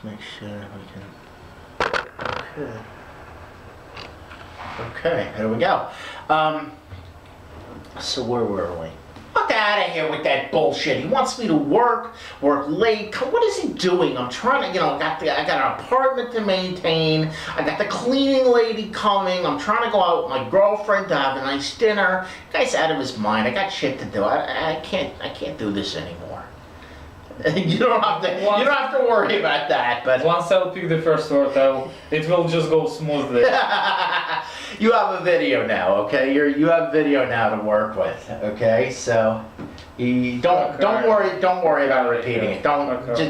Let's make sure we can. Okay. Okay, there we go. So where were we? Fuck out of here with that bullshit. He wants me to work late. What is he doing? I'm trying to, I got an apartment to maintain. I got the cleaning lady coming. I'm trying to go out with my girlfriend to have a nice dinner. The guy's out of his mind. I got shit to do. I can't do this anymore. You don't have to worry about that. But once I'll pick the first word, it will just go smoothly. You have a video now, okay? You have video now to work with, okay? So you don't worry about repeating it.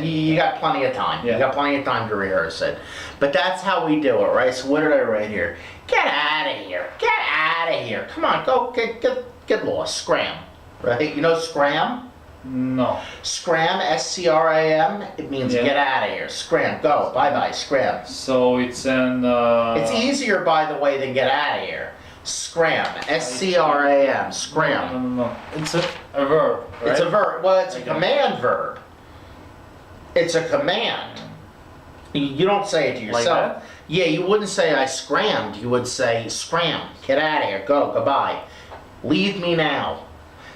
You got plenty of time. Yeah. You got plenty of time to rehearse it. But that's how we do it, right? So what did I write here? Get out of here! Get out of here! Come on, go get lost. Scram, right? You know scram? No. Scram, S-C-R-A-M, it means get out of here. Scram, go, bye-bye, scram. So it's an... It's easier, by the way, than get out of here. Scram, S-C-R-A-M, scram. No. It's a verb, right? It's a verb. Well, it's a command verb. It's a command. You don't say it to yourself. Like that? Yeah, you wouldn't say I scrammed. You would say scram, get out of here, go, goodbye. Leave me now.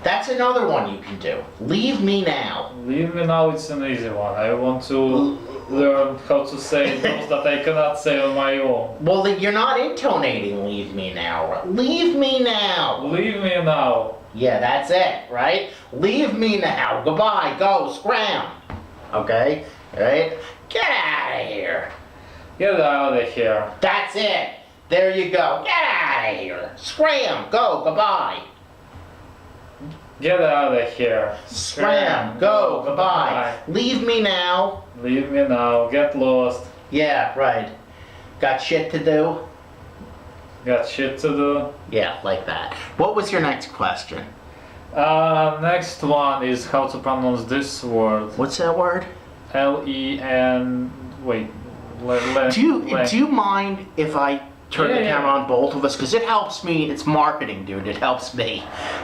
That's another one you can do. Leave me now. Leave me now, it's an easy one. I want to learn how to say those that I cannot say on my own. Well, you're not intonating leave me now. Leave me now. Leave me now. Yeah, that's it, right? Leave me now. Goodbye, go, scram. Okay, right? Get out of here. Get out of here. That's it. There you go. Get out of here. Scram, go, goodbye. Get out of here. Scram, go, goodbye. Leave me now. Leave me now. Get lost. Yeah, right. Got shit to do? Got shit to do. Yeah, like that. What was your next question? Next one is how to pronounce this word. What's that word? L-E-N... Wait. Do you mind if I turn the camera on both of us? Because it helps me. It's marketing, dude. It helps me.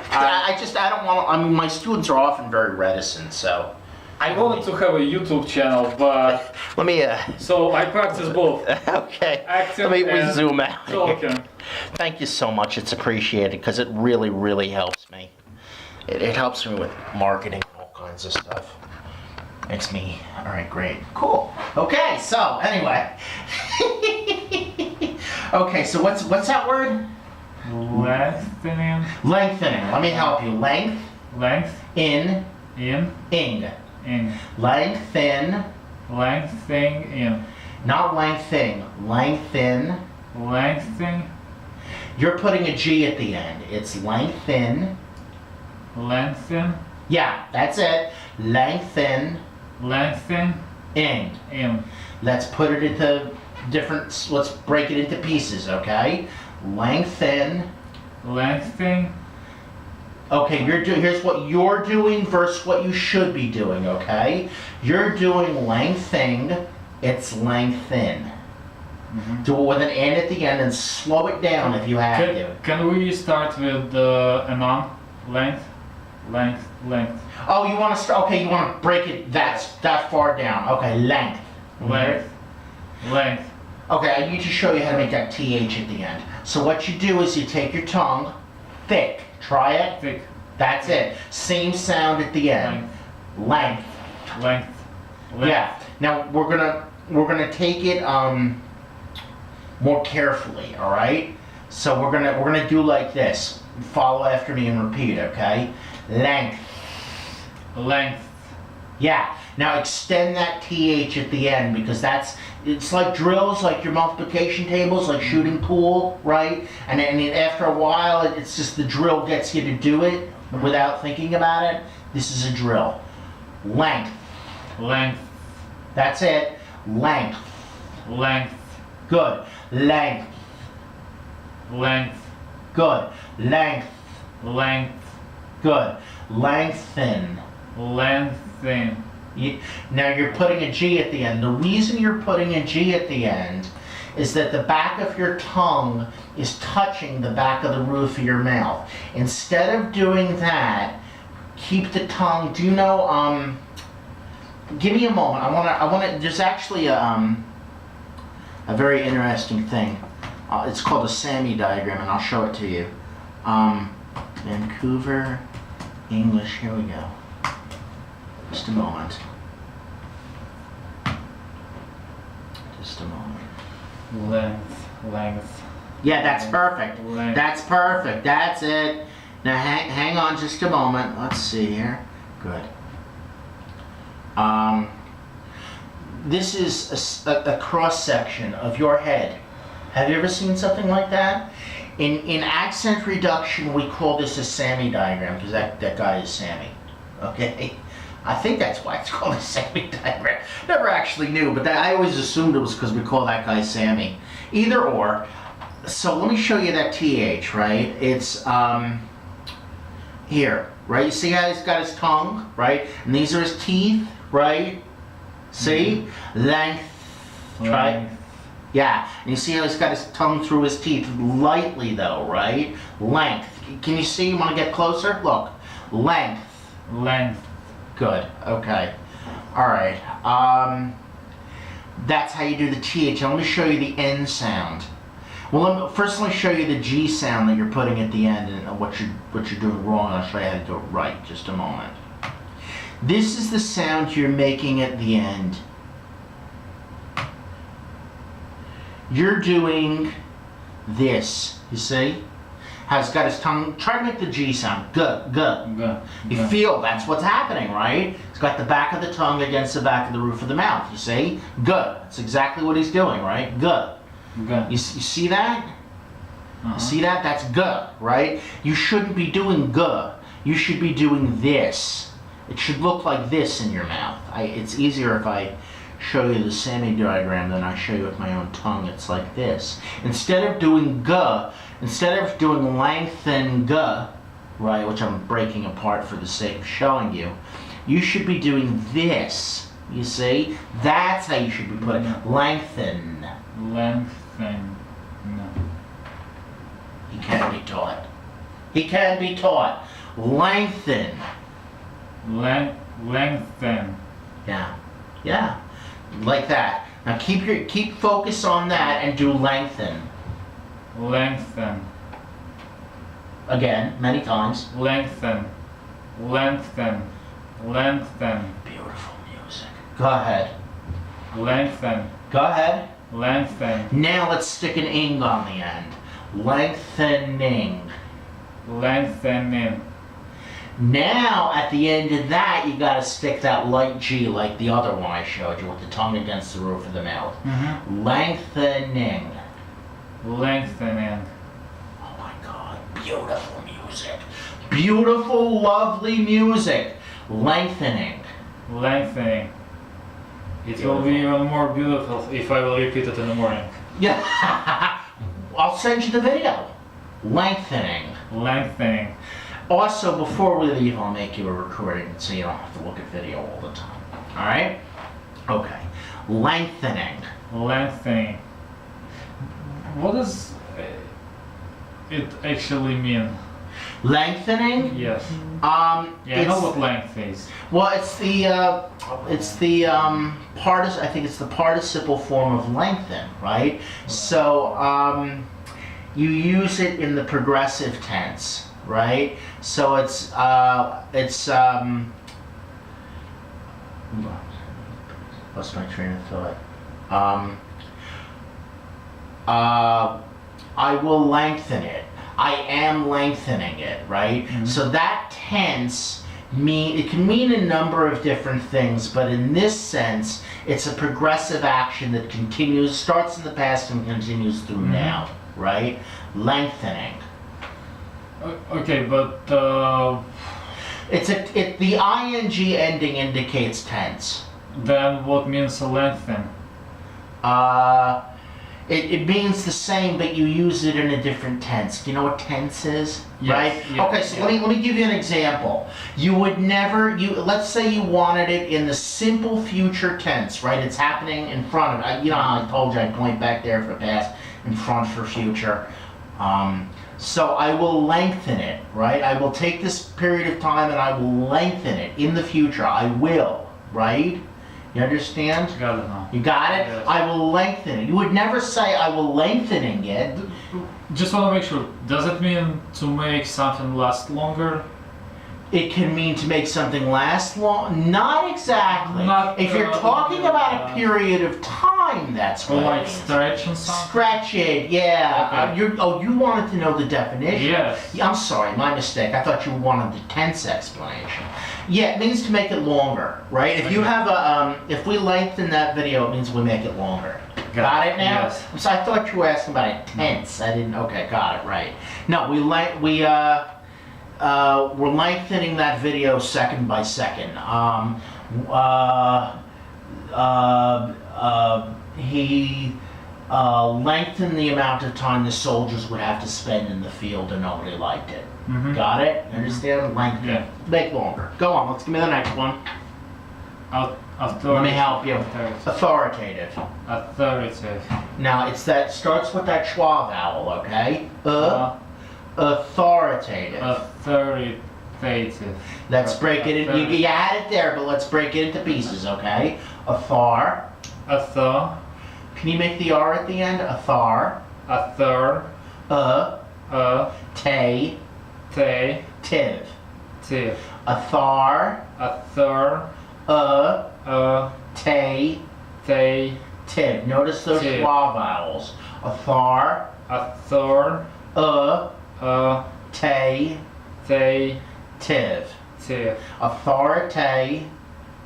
I don't want to... I mean, my students are often very reticent, so... I wanted to have a YouTube channel, but... Let me... So I practice both. Okay. Acting Let me and zoom out. Talking. Thank you so much. It's appreciated because it really, really helps me. It helps me with marketing and all kinds of stuff. It's me. All right, great. Cool. Okay, so anyway. Okay, so what's that word? Lengthening. Lengthening. Let me help you. Length. Length. In. In. Ing. In. Lengthen. Lengthening. In. Not lengthen. Lengthen. Lengthening. You're putting a G at the end. It's lengthen. Lengthen. Yeah, that's it. Lengthen. Lengthen. In. In. Let's put it into different, let's break it into pieces, okay? Lengthen. Lengthen. Okay, here's what you're doing versus what you should be doing, okay? You're doing lengthening, it's lengthen. Do it with an N at the end and slow it down if you have to. Can we start with a non? Length. Length. Length. Oh, you want to start, okay, you want to break it that far down. Okay, length. Length. Length. Okay, I need to show you how to make that TH at the end. So what you do is you take your tongue, thick, try it. Thick. That's it. Same sound at the end. Length. Length. Length. Yeah. Now we're gonna take it more carefully. All right. So we're gonna do like this. Follow after me and repeat. Okay. Length. Length. Yeah. Now extend that TH at the end because it's like drills, like your multiplication tables, like shooting pool, right? And then after a while, it's just the drill gets you to do it without thinking about it. This is a drill. Length. Length. That's it. Length. Length. Good. Length. Length. Good. Length. Length. Good. Lengthen. Lengthen. Now you're putting a G at the end. The reason you're putting a G at the end is that the back of your tongue is touching the back of the roof of your mouth. Instead of doing that, keep the tongue, do you know, give me a moment. I wanna. There's actually a very interesting thing. It's called a SAMI diagram, and I'll show it to you. Vancouver, English. Here we go. Just a moment. Just a moment. Length. Yeah, that's perfect. Length. That's perfect. That's it. Now hang on just a moment. Let's see here. Good. This is a cross section of your head. Have you ever seen something like that? In accent reduction, we call this a SAMI diagram because that guy is SAMI. Okay. I think that's why it's called a SAMI diagram. Never actually knew, but I always assumed it was because we call that guy SAMI. Either or. So let me show you that TH, right? It's here, right? You see how he's got his tongue, right? And these are his teeth, right? See? Length, right? Yeah. And you see how he's got his tongue through his teeth? Lightly though, right? Length. Can you see? You want to get closer? Look. Length. Length. Good. Okay. All right. That's how you do the TH. Let me show you the N sound. Well, first let me show you the G sound that you're putting at the end and what you're doing wrong. I'll show you how to do it right. Just a moment. This is the sound you're making at the end. You're doing this. You see? How he's got his tongue. Try to make the G sound. Good. You feel that's what's happening, right? He's got the back of the tongue against the back of the roof of the mouth. You see? Good. That's exactly what he's doing, right? Good. You see that? You see that? That's good, right? You shouldn't be doing good. You should be doing this. It should look like this in your mouth. It's easier if I show you the SAMI diagram than I show you with my own tongue. It's like this. Instead of doing G, instead of doing lengthen G, right, which I'm breaking apart for the sake of showing you, you should be doing this. You see? That's how you should be putting it. Lengthen. Lengthen. No. He can be taught. He can be taught. Lengthen. Lengthen. Yeah. Like that. Now keep focus on that and do lengthen. Lengthen. Again, many times. Lengthen. Lengthen. Lengthen. Beautiful music. Go ahead. Lengthen. Go ahead. Lengthen. Now let's stick an ing on the end. Lengthening. Lengthening. Now at the end of that you gotta stick that light G like the other one I showed you with the tongue against the roof of the mouth. Lengthening. Lengthening. Oh my God, beautiful music. Beautiful, lovely music. Lengthening. Lengthening. It will be even more beautiful if I will repeat it in the morning. Yeah. I'll send you the video. Lengthening. Lengthening. Also, before we leave, I'll make you a recording so you don't have to look at video all the time. Alright? Okay. Lengthening. Lengthening. What does it actually mean? Lengthening? Yes. Yeah, I know what length is. Well, it's the I think it's the participle form of lengthen, right? So you use it in the progressive tense, right? So it's lost my train of thought. I will lengthen it. I am lengthening it, right? Mm-hmm. So that tense it can mean a number of different things, but in this sense, it's a progressive action that starts in the past and continues through now, right? Lengthening. Okay, but the ing ending indicates tense. Then what means lengthen? It means the same, but you use it in a different tense. Do you know what tense is? Yes, right? yes, okay, so yes. let me give you an example. You would never, let's say you wanted it in the simple future tense, right? It's happening in front of, you know how I told you I'd point back there for past, in front for future. So I will lengthen it, right? I will take this period of time and I will lengthen it in the future. I will, right? You understand? Got it now. You got it? Yes. I will lengthen it. You would never say I will lengthening it. Just want to make sure. Does it mean to make something last longer? It can mean to make something last long. Not exactly. Not, if you're talking about a period of time, that's Or what like it means. stretch and something? Stretch it, yeah. Okay. You wanted to know the definition? Yes. Yeah, I'm sorry, my mistake. I thought you wanted the tense explanation. Yeah, it means to make it longer, right? If you Okay. have a, if we lengthen that video, it means we make it longer. Got it now? Yes. So I thought you were asking about a tense. I didn't. Okay, got it. Right. No, we're lengthening that video second by second. He lengthened the amount of time the soldiers would have to spend in the field, and nobody liked it. Mm-hmm. Got it? Understand? Lengthen. Yeah. Make longer. Go on. Let's give me the next one. Let me help you. Authoritative. Authoritative. Now it's that starts with that schwa vowel. Okay. Authoritative. Authoritative. Let's break it in. You had it there, but let's break it into pieces, okay? Author. Author. Can you make the R at the end? Author. Author. Tay. Tay. Tiv. Tiv. Author. Author. Tay. Tay. Tiv. Notice those Tiv. schwa vowels. Author. Author. Tay. Tay. Tiv. Tiv. Authoritative.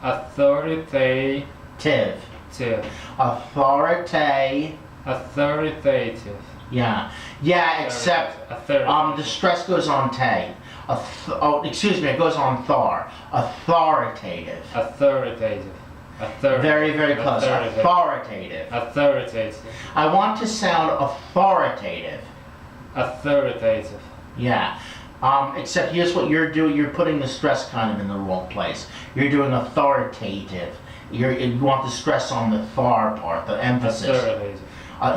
Authoritative. Tiv. Tiv. Authoritative. Authoritative. Yeah. Yeah, except the stress goes on tay. Excuse me, it goes on thar. Authoritative. Authoritative. Very, very close. Authoritative. Authoritative. I want to sound authoritative. Authoritative. Yeah. Except here's what you're doing. You're putting the stress kind of in the wrong place. You're doing authoritative. You want the stress on the thar part, the emphasis. Authoritative.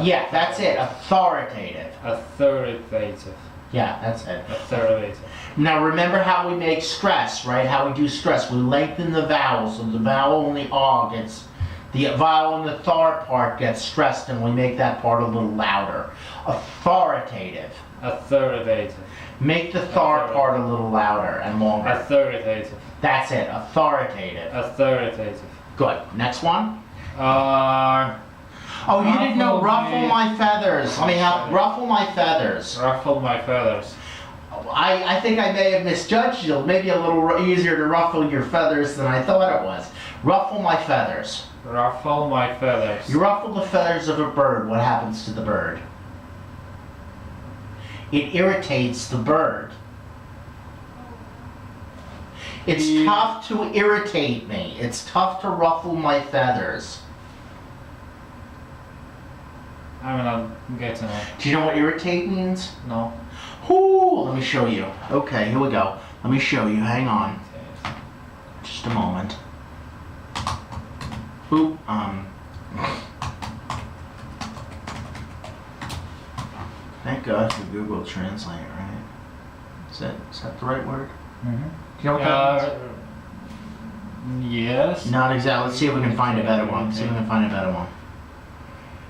Yeah, that's it. Authoritative. Authoritative. Yeah, that's it. Authoritative. Now remember how we make stress, right? How we do stress. We lengthen the vowel, so the vowel in the the vowel in the thar part gets stressed, and we make that part a little louder. Authoritative. Authoritative. Make the thar part a little louder and longer. Authoritative. That's it. Authoritative. Authoritative. Good. Next one. Oh, you didn't know ruffle my feathers. Let me help. Ruffle my feathers. Ruffle my feathers. I think I may have misjudged you. Maybe a little easier to ruffle your feathers than I thought it was. Ruffle my feathers. Ruffle my feathers. You ruffle the feathers of a bird. What happens to the bird? It irritates the bird. It's tough to irritate me. It's tough to ruffle my feathers. I'm not getting it. Do you know what irritate means? No. Ooh, let me show you. Okay, here we go. Let me show you. Hang on. Just a moment. Ooh, Thank God for Google Translate, right? Is that the right word? Mm-hmm. Do you know what that means? Yes. Not exactly. Let's see if we can find a better one. See if we can find a better one.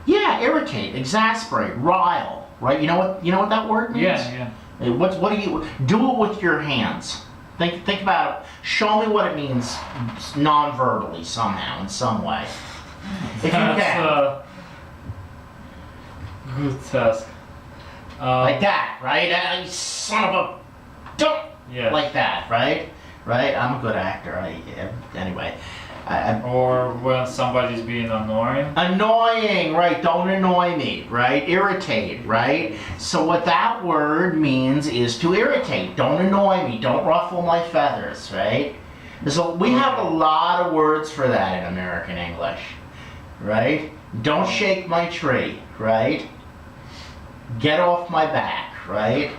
Yeah, irritate, exasperate, rile. Right? You know what that word means? Yeah. What do you do it with your hands? Think about it. Show me what it means non-verbally somehow, in some way. If you can. That's a good task. Like that, right? You son of a... Don't... Yeah. Like that, right? Right? I'm a good actor. Anyway. Or when somebody's being annoying. Annoying, right? Don't annoy me, right? Irritate, right? So what that word means is to irritate. Don't annoy me. Don't ruffle my feathers, right? So we have a lot of words for that in American English, right? Don't shake my tree, right? Get off my back, right?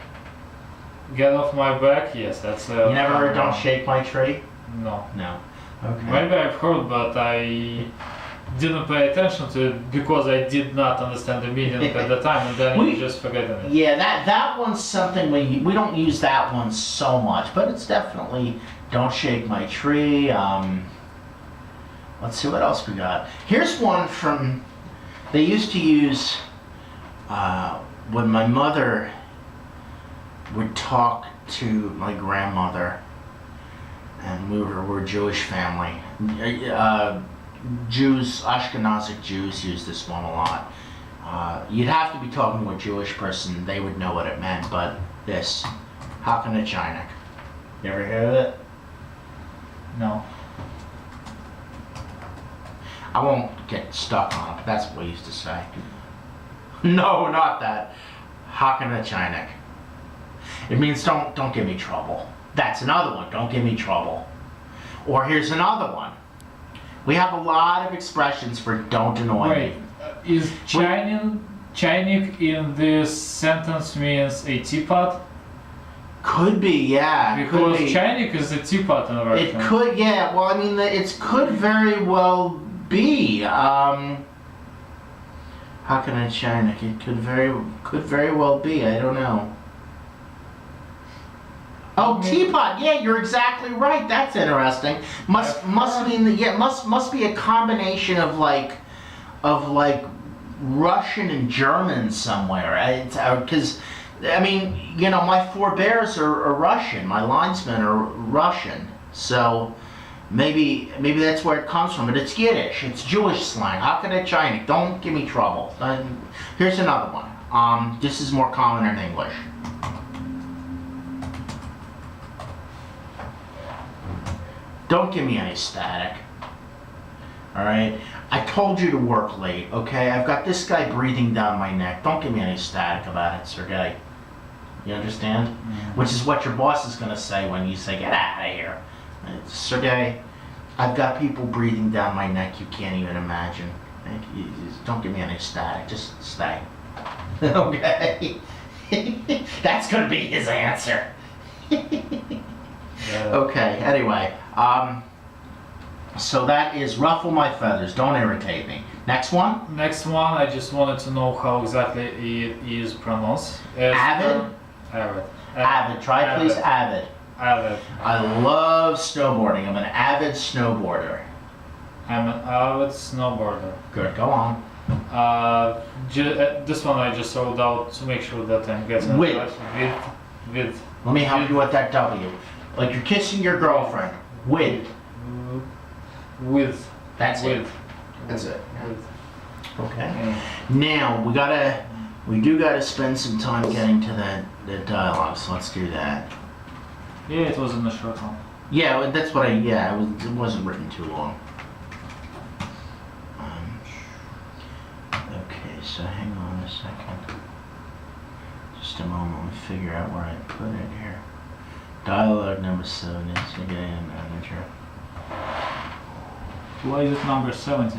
Get off my back? Yes, that's You never heard don't shake my tree? No. No. Okay. Maybe I've heard, but I didn't pay attention to it because I did not understand the meaning at the time, and then you just forget it. Yeah, that one's something we don't use that one so much, but it's definitely don't shake my tree. Let's see what else we got. Here's one from, they used to use, when my mother would talk to my grandmother, and we're a Jewish family. Jews, Ashkenazic Jews use this one a lot. You'd have to be talking to a Jewish person, they would know what it meant, but this, Hakanachainik. You ever hear of it? No. I won't get stuck on it, but that's what we used to say. No, not that. Hakanachainik. It means don't give me trouble. That's another one, don't give me trouble. Or here's another one. We have a lot of expressions for don't annoy Wait, me. is Chainik in this sentence means a teapot? Could be, yeah. Because could be. Chainik is a teapot in Russian. It could, yeah. Well, I mean, it could very well be. How can I Chainik? It could very well be. I don't know. Oh, teapot. Yeah, you're exactly right. That's interesting. Must mean that. Yeah, must be a combination of like Russian and German somewhere. Because I mean, you know, my forebears are Russian. My linesmen are Russian. So maybe that's where it comes from. But it's Yiddish. It's Jewish slang. How can I China? Don't give me trouble. Here's another one. This is more common in English. Don't give me any static. Alright? I told you to work late, okay? I've got this guy breathing down my neck. Don't give me any static about it, Sergey. You understand? Mm-hmm. Which is what your boss is going to say when you say, get out of here. Sergey, I've got people breathing down my neck you can't even imagine. Don't give me any static. Just stay. Okay? That's going to be his answer. Okay, anyway. So that is ruffle my feathers, don't irritate me. Next one? Next one, I just wanted to know how exactly it is pronounced. Avid? Avid. Try please, avid. Avid. I love snowboarding. I'm an avid snowboarder. I'm an avid snowboarder. Good, go on. This one I just wrote out to make sure that I'm getting With. it right. With. Let me help you with that W. Like you're kissing your girlfriend. With. With. That's with. it. That's it. With. Okay. Okay. Now we do gotta spend some time getting to the dialogue, so let's do that. Yeah, it was in the short one. Yeah, well, that's what it wasn't written too long. Okay, so hang on a second. Just a moment, let me figure out where I put it here. Dialogue number 7 is again manager. Why is it number 70?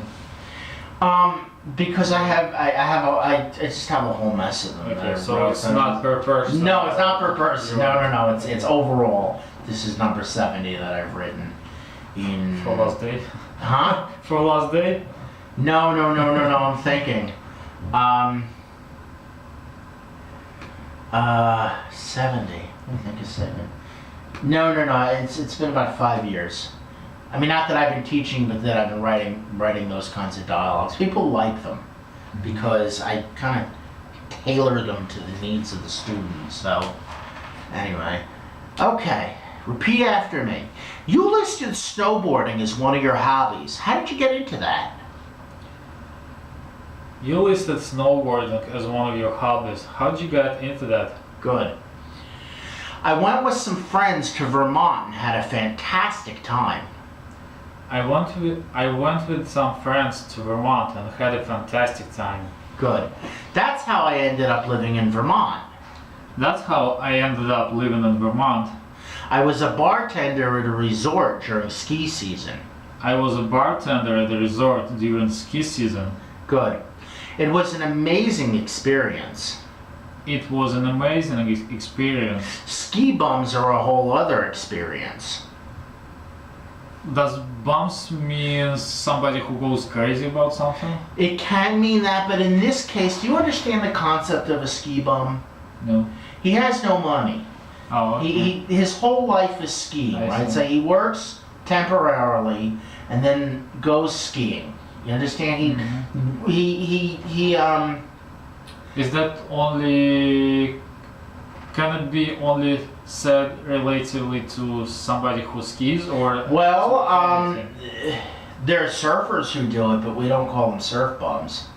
Because I just have a whole mess of them. Okay, so it's not per person. No, it's not per person. No. It's overall. This is number 70 that I've written. For last day? Huh? For last day? No. I'm thinking. 70. I think it's 7. No. It's been about 5 years. I mean, not that I've been teaching, but that I've been writing those kinds of dialogues. People like them because I kind of tailor them to the needs of the students. So, anyway, okay. Repeat after me. You listed snowboarding as one of your hobbies. How did you get into that? You listed snowboarding as one of your hobbies. How did you get into that? Good. I went with some friends to Vermont and had a fantastic time. I went with some friends to Vermont and had a fantastic time. Good. That's how I ended up living in Vermont. That's how I ended up living in Vermont. I was a bartender at a resort during ski season. I was a bartender at the resort during ski season. Good. It was an amazing experience. It was an amazing experience. Ski bums are a whole other experience. Does bumps mean somebody who goes crazy about something? It can mean that, but in this case, do you understand the concept of a ski bum? No. He has no money. Oh, okay. His whole life is skiing, I right? see. So he works temporarily, and then goes skiing. You understand? He Is that only? Can it be only said relatively to somebody who skis, or? Well, there are surfers who do it, but we don't call them surf bums.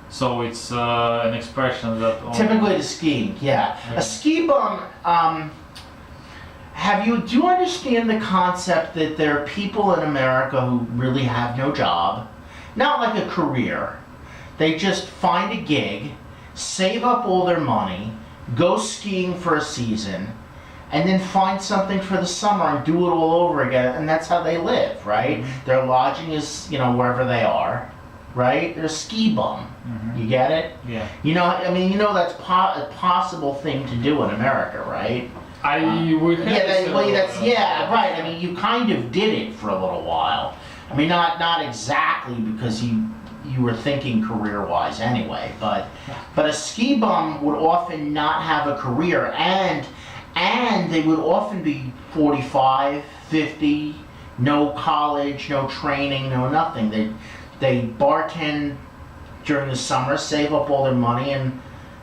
So it's an expression that only... Typically to skiing, yeah. Okay. A ski bum, do you understand the concept that there are people in America who really have no job? Not like a career. They just find a gig, save up all their money, go skiing for a season, and then find something for the summer and do it all over again, and that's how they live, right? Mm-hmm. Their lodging is, wherever they are, right? They're a ski bum. Mm-hmm. You get it? Yeah. That's a possible thing to do in America, right? We had Right. I mean, you kind of did it for a little while. I mean, not exactly because you were thinking career-wise anyway, but a ski bum would often not have a career, and they would often be 45, 50, no college, no training, no nothing. They bartend during the summer, save up all their money, and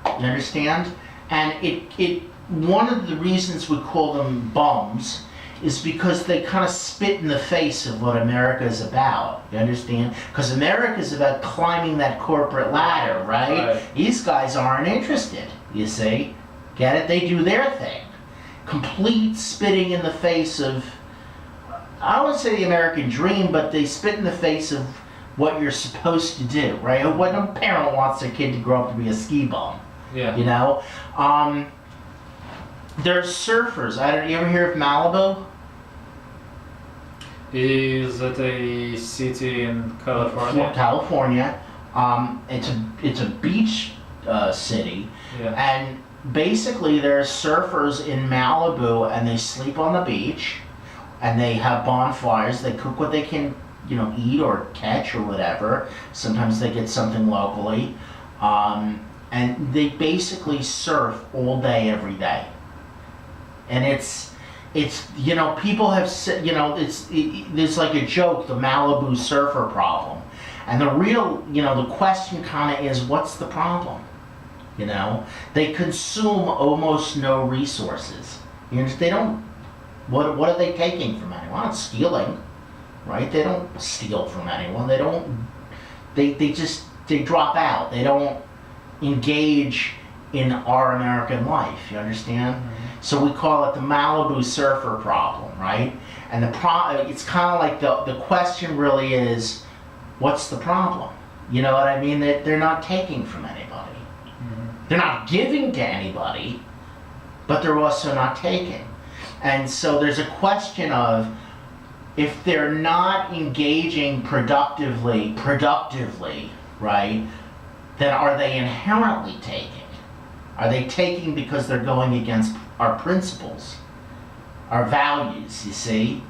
you understand? And it one of the reasons we call them bums is because they kind of spit in the face of what America is about. You understand? Because America is about climbing that corporate ladder, right? These guys aren't interested, you see? Get it? They do their thing. Complete spitting in the face of, I don't want to say the American dream, but they spit in the face of what you're supposed to do, right? What no parent wants their kid to grow up to be a ski bum. Yeah. There's surfers. You ever hear of Malibu? Is it a city in California? California. It's a beach city, Yeah. and basically there's surfers in Malibu, and they sleep on the beach, and they have bonfires. They cook what they can, eat or catch or whatever. Sometimes they get something locally, and they basically surf all day, every day. And it's people have said, there's like a joke, the Malibu surfer problem. And the real, the question kind of is, what's the problem? They consume almost no resources. They don't, what are they taking from anyone? Not stealing, right? They don't steal from anyone. They don't, they drop out. They don't engage in our American life, you understand? Mm-hmm. So we call it the Malibu surfer problem, right? And it's kind of like the question really is, what's the problem? You know what I mean? That they're not taking from anybody. Mm-hmm. They're not giving to anybody, but they're also not taking. And so there's a question of, if they're not engaging productively, right, then are they inherently taking? Are they taking because they're going against our principles, our values, you see?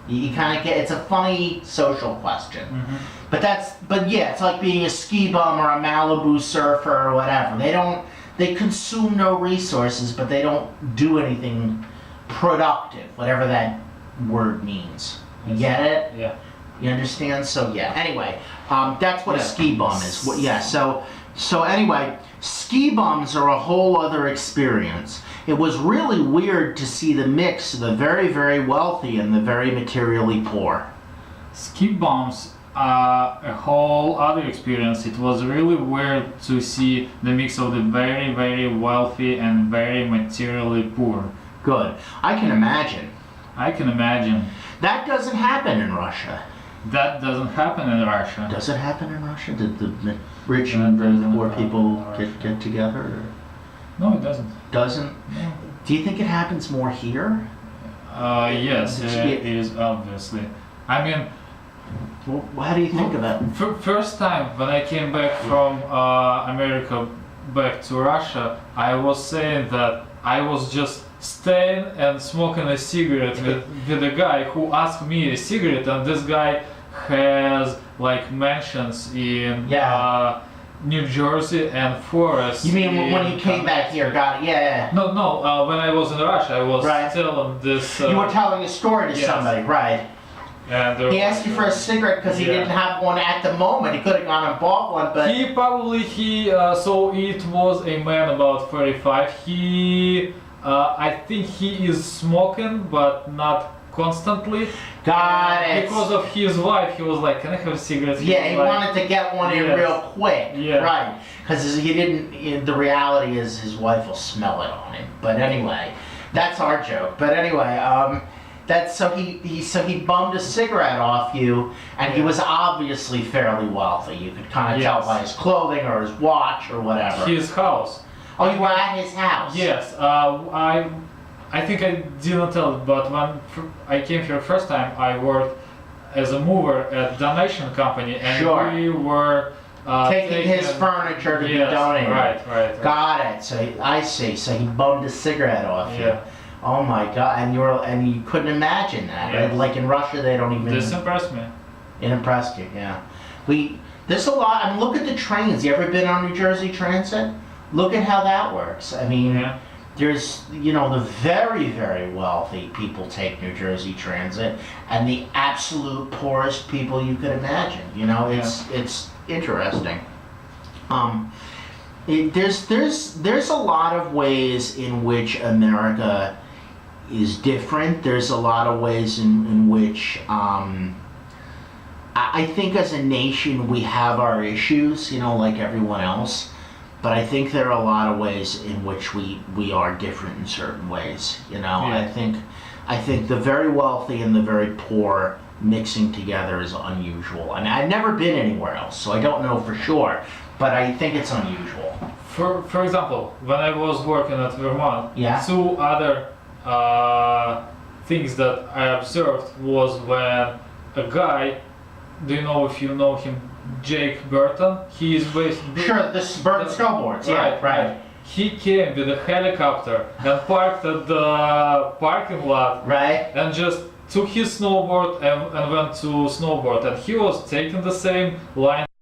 You kind of get, it's a funny social question. Mm-hmm. But yeah, it's like being a ski bum or a Malibu surfer or whatever. They consume no resources, but they don't do anything productive, whatever that word means. You get it? Yeah. You understand? So yeah, anyway, that's what a ski bum is. So anyway, ski bums are a whole other experience. It was really weird to see the mix of the very, very wealthy and the very materially poor. Ski bums are a whole other experience. It was really weird to see the mix of the very, very wealthy and very materially poor. Good. I can imagine. That doesn't happen in Russia. That doesn't happen in Russia. Does it happen in Russia? Did the rich and the poor people get together? Or? No, it doesn't. Doesn't? No. Do you think it happens more here? Yes, it is, obviously. I mean... Well, how do you think of that? First time when I came back from America back to Russia, I was saying that I was just staying and smoking a cigarette with a guy who asked me a cigarette, and this guy has like mansions in New Jersey and Forest. You mean when you came back here? Got it? Yeah. No. When I was in Russia, I was still on this. You were telling a story to somebody, right? And He asked you for a cigarette because he Yeah. didn't have one at the moment. He could have gone and bought one, but so it was a man about 35. I think he is smoking, but not constantly. got it. Because of his wife, he was like, "Can I have a cigarette?" Yeah, he was like, wanted to get one in Yes. real quick. Yeah. Right. Because he didn't, the reality is his wife will smell it on him. But anyway, that's our joke. But anyway, that's so he bummed a cigarette off you, and he was obviously fairly wealthy. You could kind of tell Yes. by his clothing or his watch or whatever. His house. Oh, you were at his house? Yes, I think I didn't tell it, but when I came here first time, I worked as a mover at donation company, and Sure. we were Taking his furniture to be Yes, donated. right. Got it. So I see. So he bummed a cigarette off you. Yeah. Oh my God! And you couldn't imagine that. Yeah. Right? Like in Russia, they don't even. This impressed me. It impressed you, yeah. There's a lot. I mean, look at the trains. You ever been on New Jersey Transit? Look at how that works. I mean, Yeah. there's the very, very wealthy people take New Jersey Transit, and the absolute poorest people you could imagine. It's interesting. There's a lot of ways in which America is different. There's a lot of ways in which I think as a nation we have our issues, like everyone else. But I think there are a lot of ways in which we are different in certain ways. Yeah. I think the very wealthy and the very poor mixing together is unusual. I mean, I've never been anywhere else, so I don't know for sure. But I think it's unusual. For example, when I was working at Vermont, Yeah. two other things that I observed was when a guy, do you know if you know him, Jake Burton? He is based. Sure, this Burton snowboards. Yeah, right. He came with a helicopter and parked at the parking lot Right. and just took his snowboard and went to snowboard, and he was taking the same line